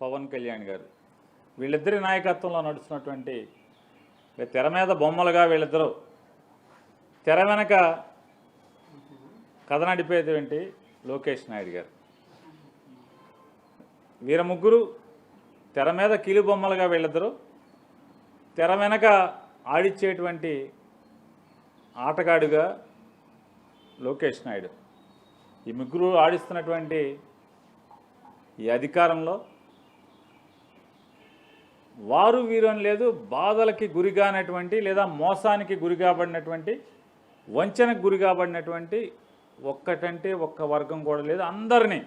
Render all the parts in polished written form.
పవన్ కళ్యాణ్ గారు వీళ్ళిద్దరి నాయకత్వంలో నడుస్తున్నటువంటి తెర మీద బొమ్మలుగా వీళ్ళిద్దరూ తెర వెనక కథ నడిపేటువంటి లోకేష్ నాయుడు గారు. వీర ముగ్గురు తెర మీద కీలు బొమ్మలుగా వీళ్ళిద్దరూ తెర వెనక ఆడిచ్చేటువంటి ఆటగాడుగా లోకేష్ నాయుడు. ఈ ముగ్గురు ఆడిస్తున్నటువంటి ఈ అధికారంలో వారు వీరని లేదు, బాధలకి గురిగానటువంటి లేదా మోసానికి గురి కాబడినటువంటి వంచనకు గురి కాబడినటువంటి ఒక్కటంటే ఒక్క వర్గం కూడా లేదు. అందరినీ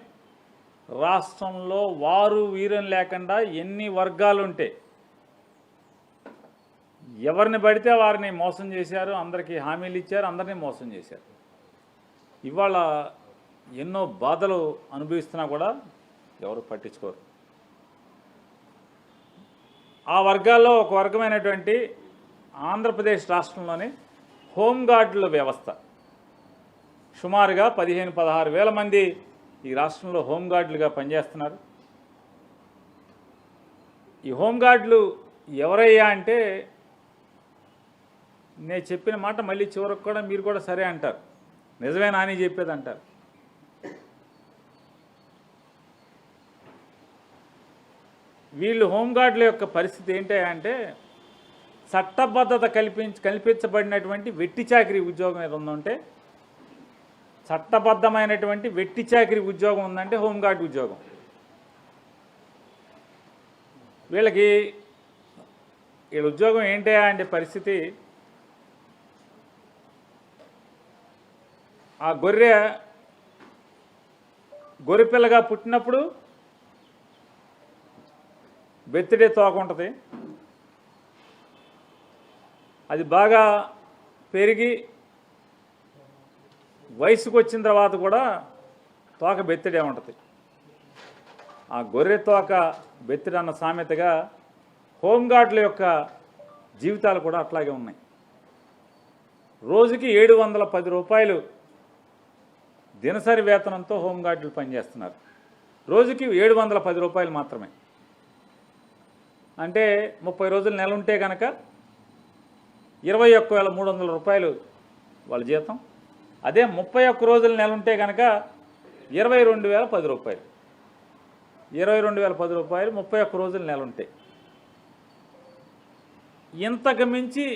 రాష్ట్రంలో వారు వీరని లేకుండా ఎన్ని వర్గాలు ఉంటే ఎవరిని పడితే వారిని మోసం చేశారు, అందరికీ హామీలు ఇచ్చారు, అందరినీ మోసం చేశారు. ఇవాళ ఎన్నో బాధలు అనుభవిస్తున్నా కూడా ఎవరు పట్టించుకోరు. ఆ వర్గాల్లో ఒక వర్గమైనటువంటి ఆంధ్రప్రదేశ్ రాష్ట్రంలోని హోంగార్డుల వ్యవస్థ సుమారుగా 15-16 వేల మంది ఈ రాష్ట్రంలో హోంగార్డులుగా పనిచేస్తున్నారు. ఈ హోంగార్డులు ఎవరయ్యా అంటే నేను చెప్పిన మాట మళ్ళీ చివరికి కూడా మీరు కూడా సరే అంటారు, నిజమే నాని చెప్పేది అంటారు. వీళ్ళు హోంగార్డుల యొక్క పరిస్థితి ఏంటి అంటే చట్టబద్ధత కల్పించబడినటువంటి వెట్టి చాకిరీ ఉద్యోగం ఏదో ఉందంటే, చట్టబద్ధమైనటువంటి వెట్టి చాకిరీ ఉద్యోగం ఉందంటే హోంగార్డు ఉద్యోగం. వీళ్ళ ఉద్యోగం ఏంటి అంటే పరిస్థితి, ఆ గొర్రెపిల్లగా పుట్టినప్పుడు బెత్తిడే తోక ఉంటుంది, అది బాగా పెరిగి వయసుకు వచ్చిన తర్వాత కూడా తోక బెత్తిడే ఉంటుంది. ఆ గొర్రె తోక బెత్తిడి అన్న సామెతగా హోంగార్డుల యొక్క జీవితాలు కూడా అట్లాగే ఉన్నాయి. రోజుకి 710 రూపాయలు దినసరి వేతనంతో హోంగార్డులు పనిచేస్తున్నారు. రోజుకి 710 రూపాయలు మాత్రమే. అంటే 30 రోజులు నెల ఉంటే కనుక 21,300 రూపాయలు వాళ్ళ జీతం. అదే 31 రోజులు నెల ఉంటే కనుక 22,010 రూపాయలు. 22,010 రూపాయలు 31 రోజులు నెల ఉంటాయి. ఇంతకు మించి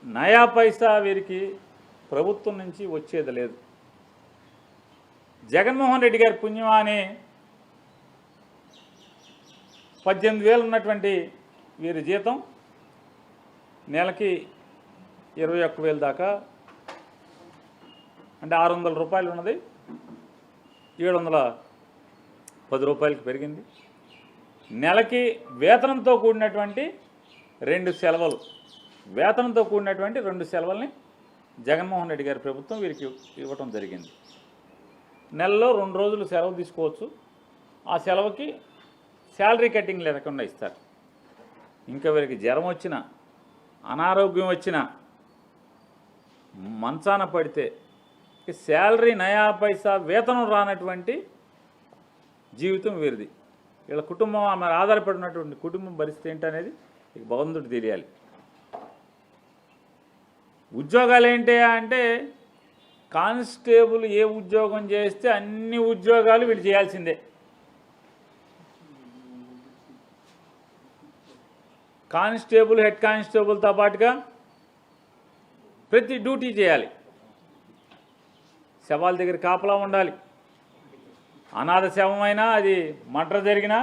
నయా పైసా వీరికి ప్రభుత్వం నుంచి వచ్చేది లేదు. జగన్మోహన్ రెడ్డి గారి పుణ్యమా అని 18,000 ఉన్నటువంటి వీరి జీతం నెలకి 21,000 దాకా, అంటే 600 రూపాయలు ఉన్నది 710 రూపాయలకి పెరిగింది. నెలకి వేతనంతో కూడినటువంటి 2 సెలవులు, వేతనంతో కూడినటువంటి 2 సెలవుల్ని జగన్మోహన్ రెడ్డి గారి ప్రభుత్వం వీరికి ఇవ్వటం జరిగింది. నెలలో 2 రోజులు సెలవు తీసుకోవచ్చు. ఆ సెలవుకి శాలరీ కటింగ్ లేకుండా ఇస్తారు. ఇంకా వీరికి జ్వరం వచ్చినా, అనారోగ్యం వచ్చినా, మంచాన పడితే శాలరీ నయా పైసా వేతనం రానటువంటి జీవితం వీరిది. వీళ్ళ కుటుంబం ఆమె ఆధారపడినటువంటి కుటుంబం పరిస్థితి ఏంటనేది ఇక భగవంతుడికి తెలియాలి. ఉద్యోగాలు ఏంటి అంటే కానిస్టేబుల్ ఏ ఉద్యోగం చేస్తే అన్ని ఉద్యోగాలు వీళ్ళు చేయాల్సిందే. కానిస్టేబుల్, హెడ్ కానిస్టేబుల్తో పాటుగా ప్రతి డ్యూటీ చేయాలి. శవాల దగ్గర కాపలా ఉండాలి. అనాథ శవమైనా, అది మర్డర్ జరిగినా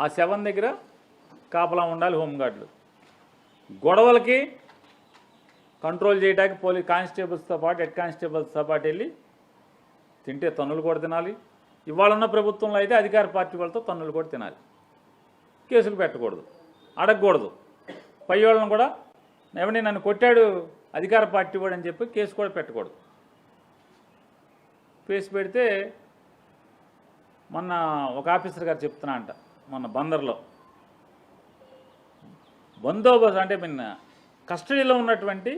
ఆ శవం దగ్గర కాపలా ఉండాలి హోంగార్డులు. గొడవలకి కంట్రోల్ చేయడానికి పోలీస్ కానిస్టేబుల్స్తో పాటు హెడ్ కానిస్టేబుల్స్తో పాటు వెళ్ళి తింటే తన్నులు కూడా తినాలి. ఇవాళన్న ప్రభుత్వంలో అయితే అధికార పార్టీ వాళ్ళతో తన్నులు కూడా తినాలి. కేసులు పెట్టకూడదు, అడగకూడదు. పై వాళ్ళని కూడా ఎవరిని నన్ను కొట్టాడు అధికార పార్టీ వాడు అని చెప్పి కేసు కూడా పెట్టకూడదు. కేసు పెడితే మొన్న ఒక ఆఫీసర్ గారు చెప్తున్నా అంట, మొన్న బందర్లో బందోబస్తు అంటే కస్టడీలో ఉన్నటువంటి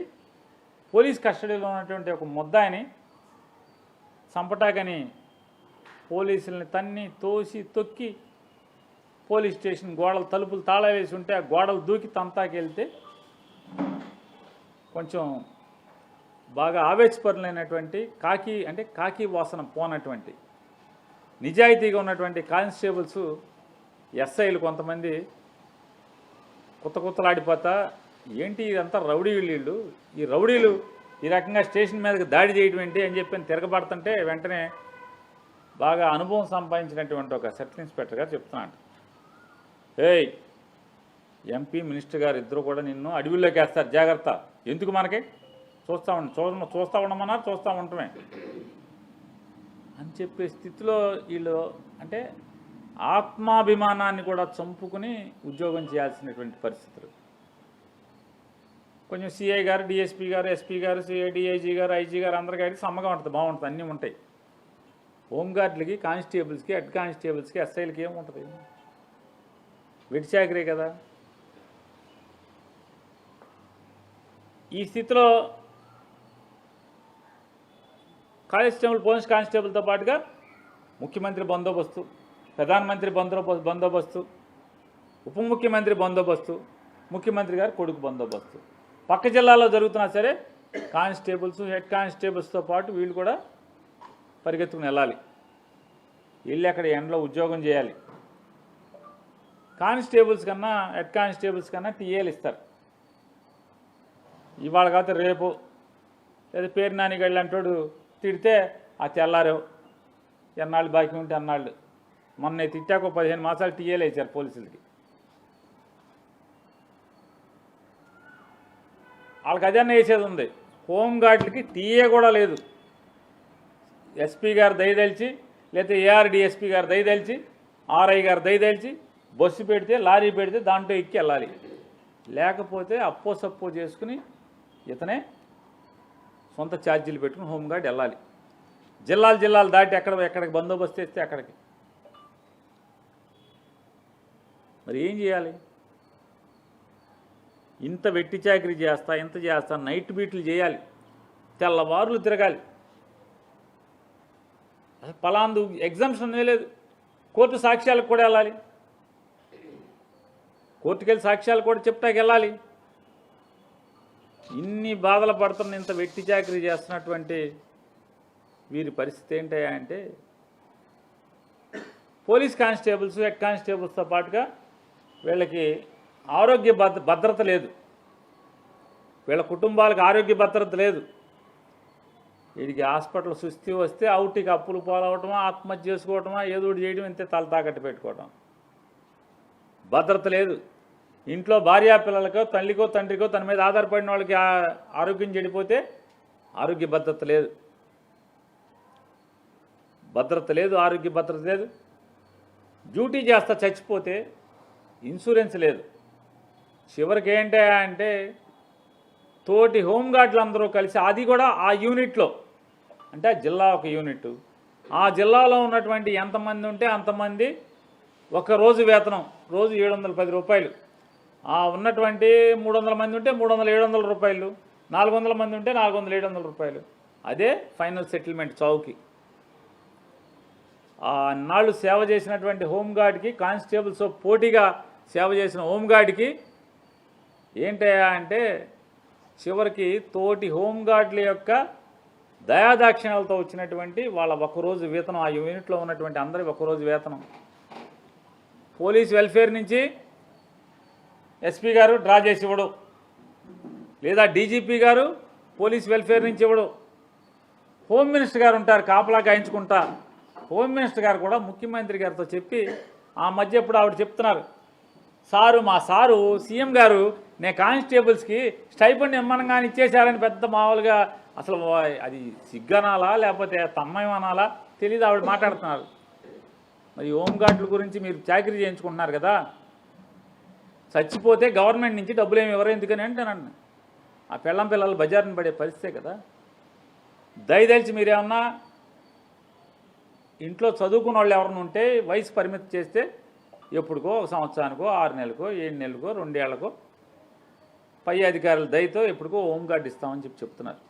పోలీస్ కస్టడీలో ఉన్నటువంటి ఒక ముద్దాయిని చంపటాకని పోలీసుల్ని తన్ని తోసి తొక్కి పోలీస్ స్టేషన్ గోడలు తలుపులు తాళా వేసి ఉంటే ఆ గోడలు దూకి తంతాకి వెళ్తే కొంచెం బాగా ఆవేశపరులైనటువంటి కాకి వాసన పోనటువంటి నిజాయితీగా ఉన్నటువంటి కానిస్టేబుల్స్ ఎస్ఐలు కొంతమంది కుత్తలాడిపోతా ఏంటి ఇదంతా రౌడీలు ఈ రౌడీలు ఈ రకంగా స్టేషన్ మీదకి దాడి చేయడం ఏంటి అని చెప్పి తిరగబడుతుంటే వెంటనే బాగా అనుభవం సంపాదించినటువంటి ఒక సర్కిల్ ఇన్స్పెక్టర్ గారు చెప్తున్నాడు, ఏయ్ ఎంపీ మినిస్టర్ గారు ఇద్దరు కూడా నిన్ను అడవిలోకి వేస్తారు, జాగ్రత్త, ఎందుకు మనకి చూస్తూ ఉండమన్నారు, చూస్తూ ఉండటమే అని చెప్పే స్థితిలో వీళ్ళు అంటే ఆత్మాభిమానాన్ని కూడా చంపుకుని ఉద్యోగం చేయాల్సినటువంటి పరిస్థితులు. కొంచెం సిఐ గారు, డిఎస్పీ గారు, ఎస్పీ గారు, సిఐ, డిఐజీ గారు, ఐజీ గారు అందరి గారికి సమ్మగా ఉంటుంది, బాగుంటుంది, అన్నీ ఉంటాయి. హోంగార్డులకి, కానిస్టేబుల్స్కి, హెడ్ కానిస్టేబుల్స్కి, ఎస్ఐలకి ఏముంటుంది? విడిచాకరే కదా. ఈ స్థితిలో కానిస్టేబుల్, పోలీస్ కానిస్టేబుల్తో పాటుగా ముఖ్యమంత్రి బందోబస్తు, ప్రధానమంత్రి బందోబస్తు, ఉప ముఖ్యమంత్రి బందోబస్తు, ముఖ్యమంత్రి గారు కొడుకు బందోబస్తు. పక్క జిల్లాలో జరుగుతున్నా సరే కానిస్టేబుల్స్, హెడ్ కానిస్టేబుల్స్తో పాటు వీళ్ళు కూడా పరిగెత్తుకుని వెళ్ళాలి, వెళ్ళి అక్కడ ఎండలో ఉద్యోగం చేయాలి. కానిస్టేబుల్స్ కన్నా, హెడ్ కానిస్టేబుల్స్ కన్నా టీఏలు ఇస్తారు. ఇవాళ కాకపోతే రేపు, లేదా పేరు నానిగళ్ళు అంటాడు తిడితే ఆ తెల్లారేవు, ఎన్నాళ్ళు బాకీ ఉంటే అన్నాళ్ళు. మొన్న తిట్టాక 15 మాసాలు టీఏలు వేశారు పోలీసులకి. వాళ్ళకి అదన్నా వేసేది ఉంది. హోంగార్డులకి టీఏ కూడా లేదు. ఎస్పీ గారు దయదలిచి, లేకపోతే ఏఆర్డిఎస్పీ గారు దయదలిచి, ఆర్ఐ గారు దయదలిచి బస్సు పెడితే, లారీ పెడితే దాంట్లో ఎక్కి వెళ్ళాలి. లేకపోతే అప్పో సప్పో చేసుకుని ఇతనే సొంత ఛార్జీలు పెట్టుకుని హోంగార్డ్ వెళ్ళాలి. జిల్లాలు దాటి ఎక్కడికి బందోబస్తు వేస్తే అక్కడికి. మరి ఏం చేయాలి? ఇంత వెట్టి చాకరీ చేస్తా నైట్ బీట్లు చేయాలి, తెల్లవారులు తిరగాలి. పలాందు ఎగ్జామ్షన్ లేదు. కోర్టు సాక్ష్యాలకు కూడా వెళ్ళాలి, కోర్టుకెళ్ళి సాక్ష్యాలు కూడా చెప్తాకి వెళ్ళాలి. ఇన్ని బాధలు పడుతున్న ఇంత వెట్టి చాకరీ చేస్తున్నటువంటి వీరి పరిస్థితి ఏంటయ్యా అంటే, పోలీస్ కానిస్టేబుల్స్, హెడ్ కానిస్టేబుల్స్తో పాటుగా వీళ్ళకి ఆరోగ్య భద్రత లేదు, వీళ్ళ కుటుంబాలకు ఆరోగ్య భద్రత లేదు. వీడికి హాస్పిటల్ సుస్థి వస్తే అవుటికి అప్పులు పాలవటమా, ఆత్మహత్య చేసుకోవటమా, ఏదో ఒకటి చేయడం, ఇంతే తల తాకట్టు పెట్టుకోవటం. భద్రత లేదు. ఇంట్లో భార్యా పిల్లలకో, తల్లికో, తండ్రికో, తన మీద ఆధారపడిన వాళ్ళకి ఆరోగ్యం చెడిపోతే ఆరోగ్య భద్రత లేదు, ఆరోగ్య భద్రత లేదు. డ్యూటీ చేస్తా చచ్చిపోతే ఇన్సూరెన్స్ లేదు. చివరికి ఏంటా అంటే తోటి హోంగార్డులు అందరూ కలిసి, అది కూడా ఆ యూనిట్లో, అంటే ఆ జిల్లా ఒక యూనిట్, ఆ జిల్లాలో ఉన్నటువంటి ఎంతమంది ఉంటే అంతమంది ఒక రోజు వేతనం రోజు 710 రూపాయలు. ఉన్నటువంటి 300 మంది ఉంటే 300-700 రూపాయలు, 400 మంది ఉంటే 400-700 రూపాయలు. అదే ఫైనల్ సెటిల్మెంట్ చావుకి. అన్నాళ్ళు సేవ చేసినటువంటి హోంగార్డ్కి, కానిస్టేబుల్స్ పోటీగా సేవ చేసిన హోంగార్డ్కి ఏంటయ్యా అంటే చివరికి తోటి హోంగార్డుల యొక్క దయాదాక్షిణ్యాలతో వచ్చినటువంటి వాళ్ళ ఒకరోజు వేతనం, ఆ యూనిట్లో ఉన్నటువంటి అందరి ఒకరోజు వేతనం పోలీస్ వెల్ఫేర్ నుంచి ఎస్పీ గారు డ్రా చేసి ఇవ్వడు, లేదా డీజీపీ గారు పోలీస్ వెల్ఫేర్ నుంచి ఇవ్వడు. హోమ్ మినిస్టర్ గారు ఉంటారు కాపలా గాయించుకుంటా. హోమ్ మినిస్టర్ గారు కూడా ముఖ్యమంత్రి గారితో చెప్పి ఆ మధ్య ఎప్పుడు ఆవిడ చెప్తున్నారు, మా సారు సీఎం గారు నేను కానిస్టేబుల్స్కి స్టైపెండ్ ఇమ్మనంగానే ఇచ్చేశారని పెద్ద మామూలుగా, అసలు అది సిగ్గనాలా లేకపోతే తమ్మయం అనాలా తెలియదు, ఆవిడ మాట్లాడుతున్నారు. మరి హోంగార్డుల గురించి మీరు చాకరీ చేయించుకుంటున్నారు కదా, చచ్చిపోతే గవర్నమెంట్ నుంచి డబ్బులు ఏమి ఎవరు ఎందుకని అంటేనండి, ఆ పిల్లలు బజార్ని పడే పరిస్థితే కదా. దయదలిచి మీరేమన్నా ఇంట్లో చదువుకున్న వాళ్ళు ఎవరైనా ఉంటే వయసు పరిమితి చేస్తే ఎప్పుడుకో 1 సంవత్సరానికో 6 నెలలకో 7 నెలలకో 2 ఏళ్లకో పై అధికారుల దయతో ఎప్పుడుకో హోంగార్డ్ ఇస్తామని చెప్తున్నారు.